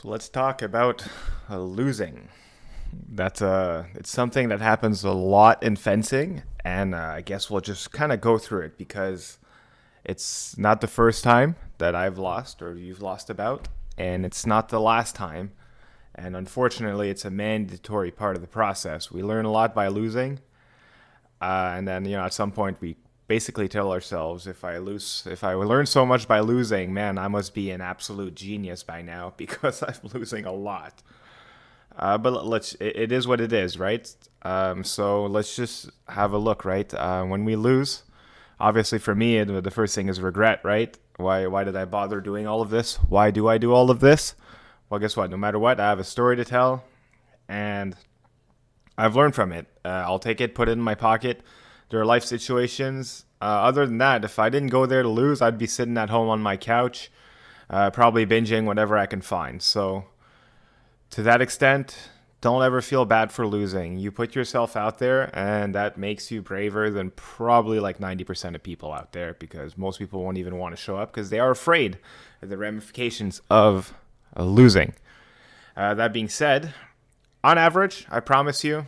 So let's talk about losing. It's something that happens a lot in fencing, and I guess we'll just kind of go through it because it's not the first time that I've lost or you've lost a bout, and it's not the last time. And unfortunately, it's a mandatory part of the process. We learn a lot by losing, and then at some point we basically tell ourselves, if I learn so much by losing, man, I must be an absolute genius by now because I'm losing a lot. But it is what it is, right? So let's just have a look, right? When we lose, obviously for me, the first thing is regret, right? Why did I bother doing all of this? Why do I do all of this? Well, guess what? No matter what, I have a story to tell, and I've learned from it. I'll take it, put it in my pocket. There are life situations. Other than that, if I didn't go there to lose, I'd be sitting at home on my couch, probably binging whatever I can find. So to that extent, don't ever feel bad for losing. You put yourself out there, and that makes you braver than probably like 90% of people out there, because most people won't even want to show up because they are afraid of the ramifications of losing. That being said, on average, I promise you,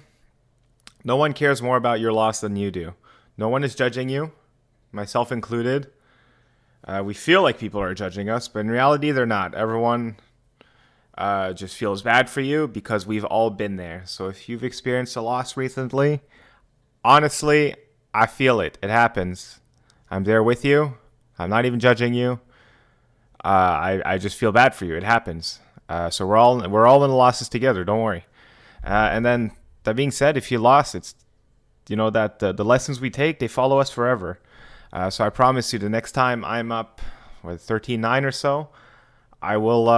no one cares more about your loss than you do. No one is judging you, myself included. We feel like people are judging us, but in reality, they're not. Everyone just feels bad for you because we've all been there. So if you've experienced a loss recently, honestly, I feel it. It happens. I'm there with you. I'm not even judging you. I just feel bad for you. It happens. So we're all in the losses together. Don't worry. And then that being said, if you lost, it's that the lessons we take, they follow us forever. So I promise you, the next time I'm up with 13-9 or so, I will.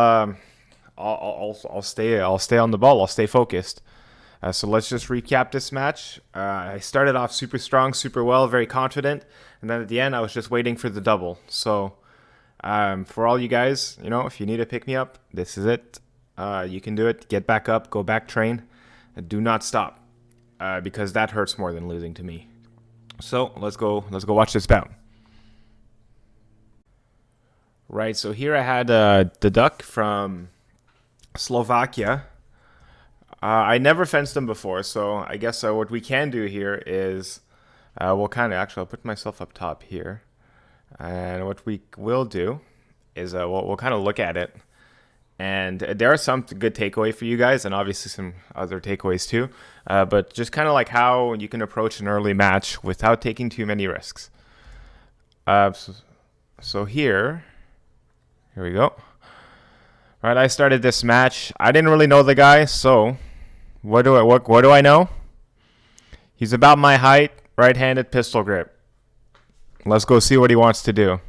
I'll stay on the ball. I'll stay focused. So let's just recap this match. I started off super strong, super well, very confident, and then at the end I was just waiting for the double. So for all you guys, if you need to pick me up, this is it. You can do it. Get back up. Go back. Train. Do not stop, because that hurts more than losing to me. So let's go watch this bout. Right. So here I had the duck from Slovakia. I never fenced him before, so I guess what we can do here is I'll put myself up top here, and what we will do is we'll kind of look at it, and there are some good takeaway for you guys, and obviously some other takeaways too, but just kind of like how you can approach an early match without taking too many risks. So here we go. All right, I started this match. I didn't really know the guy, so what do I know? He's about my height, right-handed pistol grip. Let's go see what he wants to do.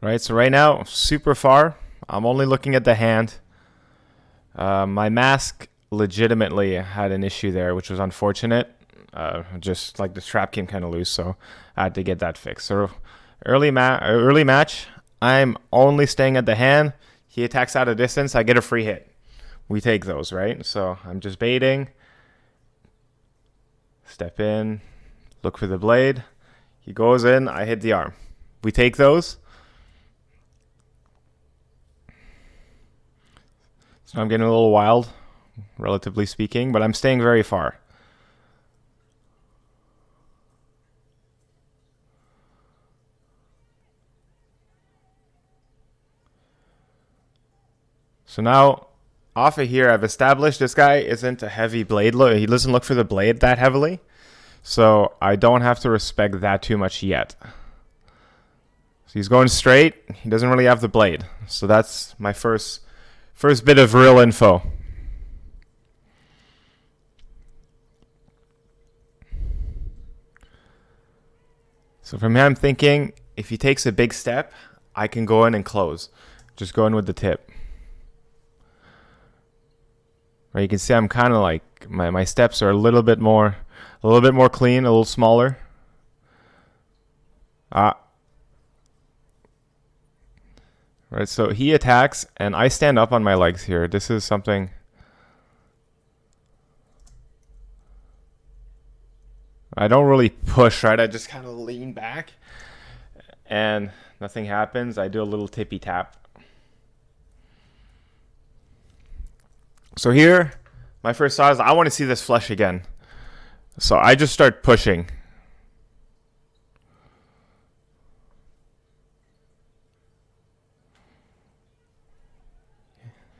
Right, so right now, super far. I'm only looking at the hand. My mask legitimately had an issue there, which was unfortunate. Just like the strap came kind of loose, so I had to get that fixed. So early match, I'm only staying at the hand. He attacks out of distance. I get a free hit. We take those, right? So I'm just baiting. Step in. Look for the blade. He goes in. I hit the arm. We take those. So I'm getting a little wild, relatively speaking, but I'm staying very far. So now, off of here, I've established this guy isn't a heavy blade. He doesn't look for the blade that heavily, so I don't have to respect that too much yet. So he's going straight. He doesn't really have the blade. So that's my first bit of real info. So from here, I'm thinking if he takes a big step, I can go in and close. Just go in with the tip. Right, you can see I'm kind of like my steps are a little bit more clean, a little smaller. Right, so he attacks, and I stand up on my legs here. This is something I don't really push, right? I just kind of lean back and nothing happens. I do a little tippy tap. So here, my first thought is I want to see this flush again. So I just start pushing.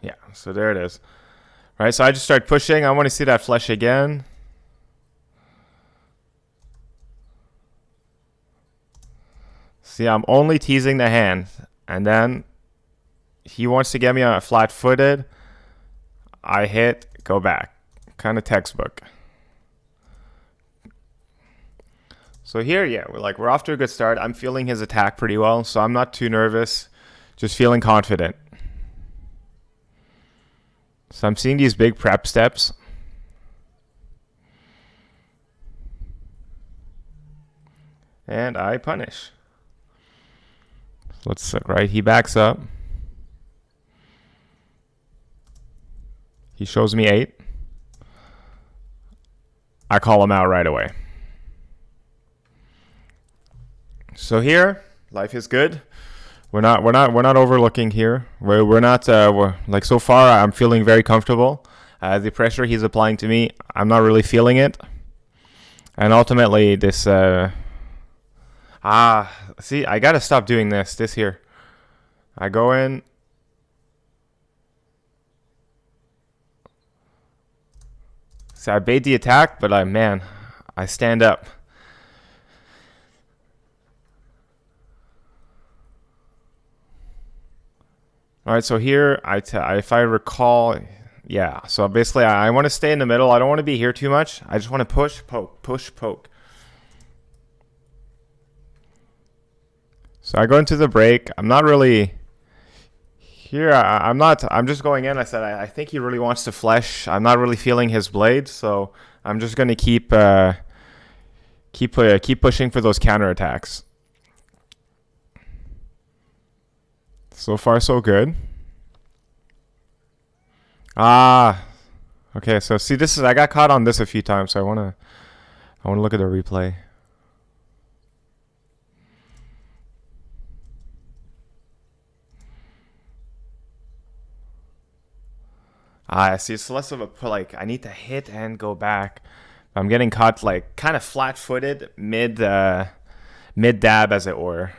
Yeah, so there it is. All right, so I just start pushing. I want to see that flush again. See, I'm only teasing the hand. And then he wants to get me on a flat-footed. I hit, go back. Kind of textbook. So here, yeah, we're off to a good start. I'm feeling his attack pretty well, so I'm not too nervous. Just feeling confident. So I'm seeing these big prep steps. And I punish. Let's look, right? He backs up. He shows me 8. I call him out right away. So here, life is good. We're not overlooking here. We're not like so far. I'm feeling very comfortable. The pressure he's applying to me, I'm not really feeling it. And ultimately, this see, I gotta stop doing this. This here, I go in. See, I bait the attack, but I stand up. All right, so here, if I recall, yeah. So basically, I want to stay in the middle. I don't want to be here too much. I just want to push, poke, push, poke. So I go into the break. I'm not really here. I'm not. I'm just going in. I said I think he really wants to flesh. I'm not really feeling his blade, so I'm just going to keep pushing for those counterattacks. So far, so good. Okay. So see, I got caught on this a few times, so I wanna look at the replay. I see. It's less of a I need to hit and go back. I'm getting caught kind of flat-footed mid dab, as it were.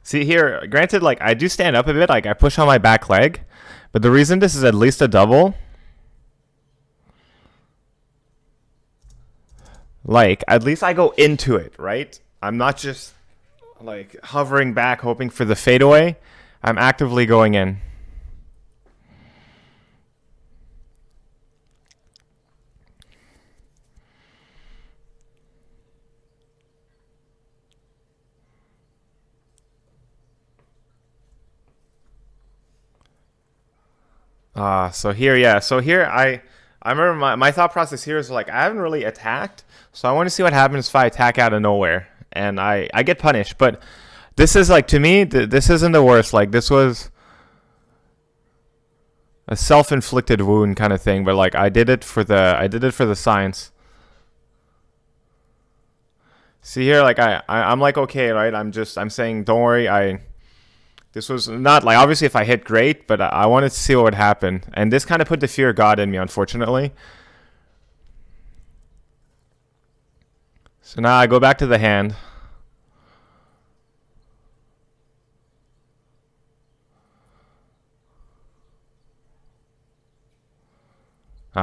See here, granted, I do stand up a bit, I push on my back leg, but the reason this is at least a double, at least I go into it, right? I'm not just hovering back hoping for the fadeaway. I'm actively going in. So here, yeah. So here, I remember my thought process here is I haven't really attacked, so I want to see what happens if I attack out of nowhere, and I get punished. But this is to me, this isn't the worst. This was a self-inflicted wound kind of thing, but I did it for the science. See here, I'm okay, right? I'm saying, don't worry, this was not obviously if I hit great, but I wanted to see what would happen. And this kind of put the fear of God in me, unfortunately. So now I go back to the hand.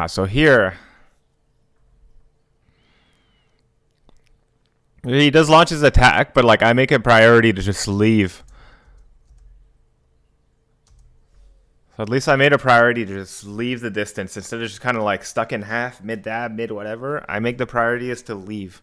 So here, he does launch his attack, but I make it a priority to just leave. So at least I made a priority to just leave the distance instead of just kind of stuck in half, mid dab, mid whatever. I make the priority is to leave.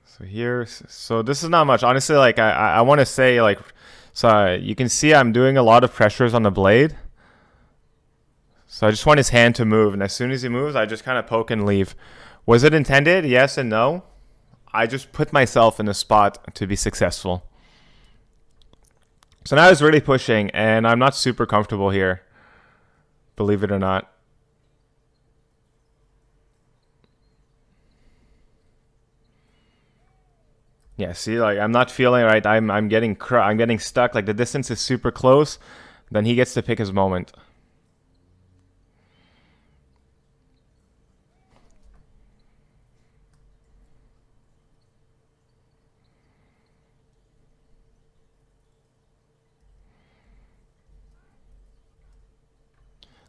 So here, so this is not much. Honestly, I want to say so you can see I'm doing a lot of pressures on the blade. So I just want his hand to move, and as soon as he moves, I just kind of poke and leave. Was it intended? Yes and no. I just put myself in a spot to be successful. So now I was really pushing, and I'm not super comfortable here, believe it or not. Yeah, see, like I'm not feeling right. I'm getting stuck. Like the distance is super close. Then he gets to pick his moment.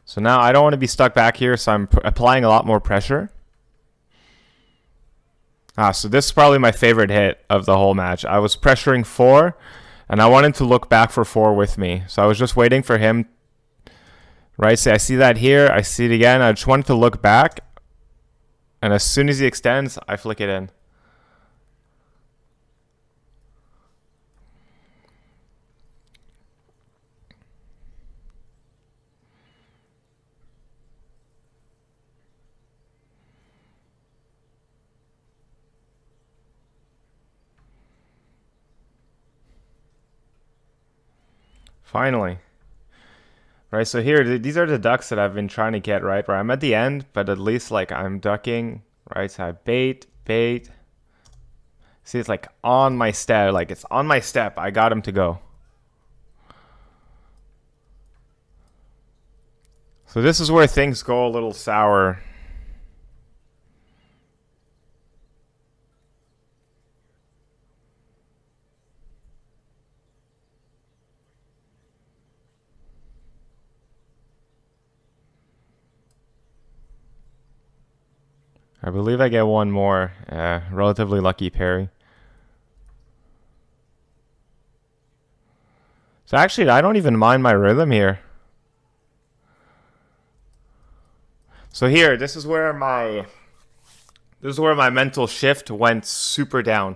So now I don't want to be stuck back here, so I'm applying a lot more pressure. So this is probably my favorite hit of the whole match. I was pressuring 4, and I wanted to look back for 4 with me. So I was just waiting for him, right? See, I see that here. I see it again. I just wanted to look back, and as soon as he extends, I flick it in. Finally. Right, so here, these are the ducks that I've been trying to get, right? Where I'm at the end, but at least, like, I'm ducking, right? So I bait, bait. See, it's, like, on my step. Like, it's on my step. I got him to go. So this is where things go a little sour. I believe I get one more. Relatively lucky parry. So actually, I don't even mind my rhythm here. So here, this is where my mental shift went super down.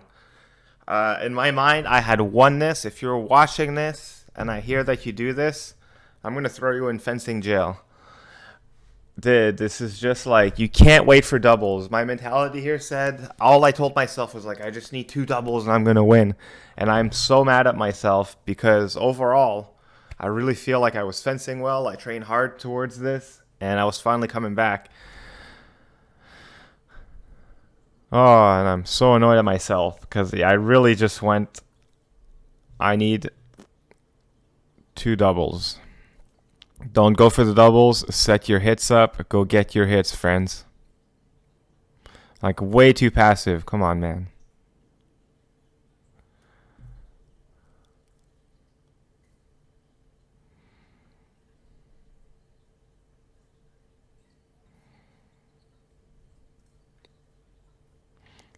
In my mind, I had won this. If you're watching this and I hear that you do this, I'm gonna throw you in fencing jail. Dude, this is just like you can't wait for doubles. My mentality here said all I told myself was like I just need 2 doubles and I'm gonna win. And I'm so mad at myself because overall, I really feel like I was fencing well. I trained hard towards this, and I was finally coming back. Oh, and I'm so annoyed at myself because I really just went. I need 2 doubles. Don't go for the doubles. Set your hits up. Go get your hits, friends. Like, way too passive. Come on, man.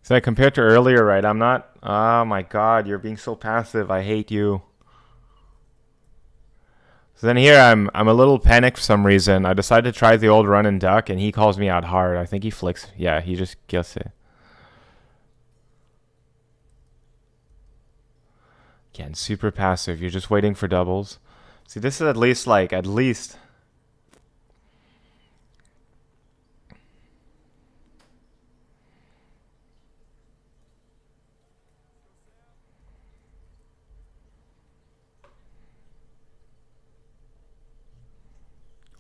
So compared to earlier, right? I'm not. Oh my god, you're being so passive. I hate you. So then here I'm a little panicked for some reason. I decided to try the old run and duck, and he calls me out hard. I think he flicks. Yeah, he just gets it. Again, super passive. You're just waiting for doubles. See, this is at least like at least.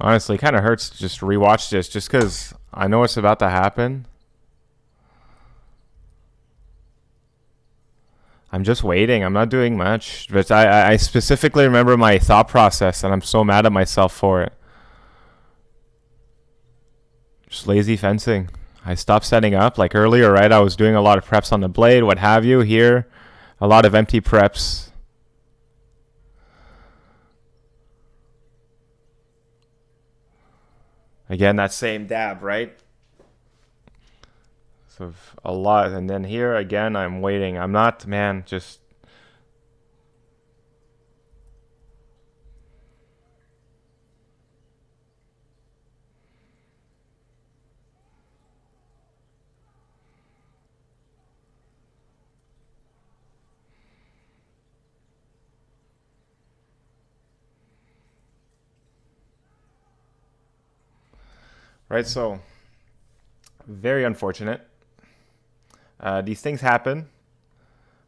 Honestly, it kind of hurts to just rewatch this just because I know what's about to happen. I'm just waiting. I'm not doing much. But I specifically remember my thought process, and I'm so mad at myself for it. Just lazy fencing. I stopped setting up. Like earlier, right? I was doing a lot of preps on the blade, what have you. Here, a lot of empty preps. Again, that same dab, right? So a lot. And then here, again, I'm waiting. I'm not, man, just... Right, so Very unfortunate. These things happen.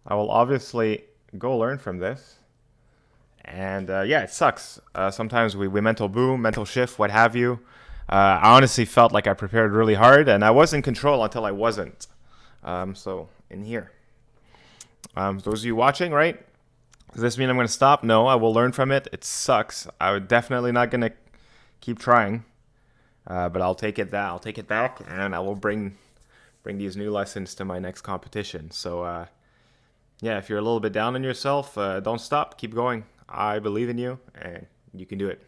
I will obviously go learn from this. And yeah, it sucks. Sometimes we mental boom, mental shift, what have you. I honestly felt like I prepared really hard and I was in control until I wasn't. So, in here. Those of you watching, right? Does this mean I'm going to stop? No, I will learn from it. It sucks. I'm definitely not going to keep trying. But I'll take it that I'll take it back, and I will bring these new lessons to my next competition. So yeah, if you're a little bit down on yourself, don't stop. Keep going. I believe in you, and you can do it.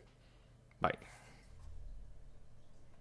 Bye.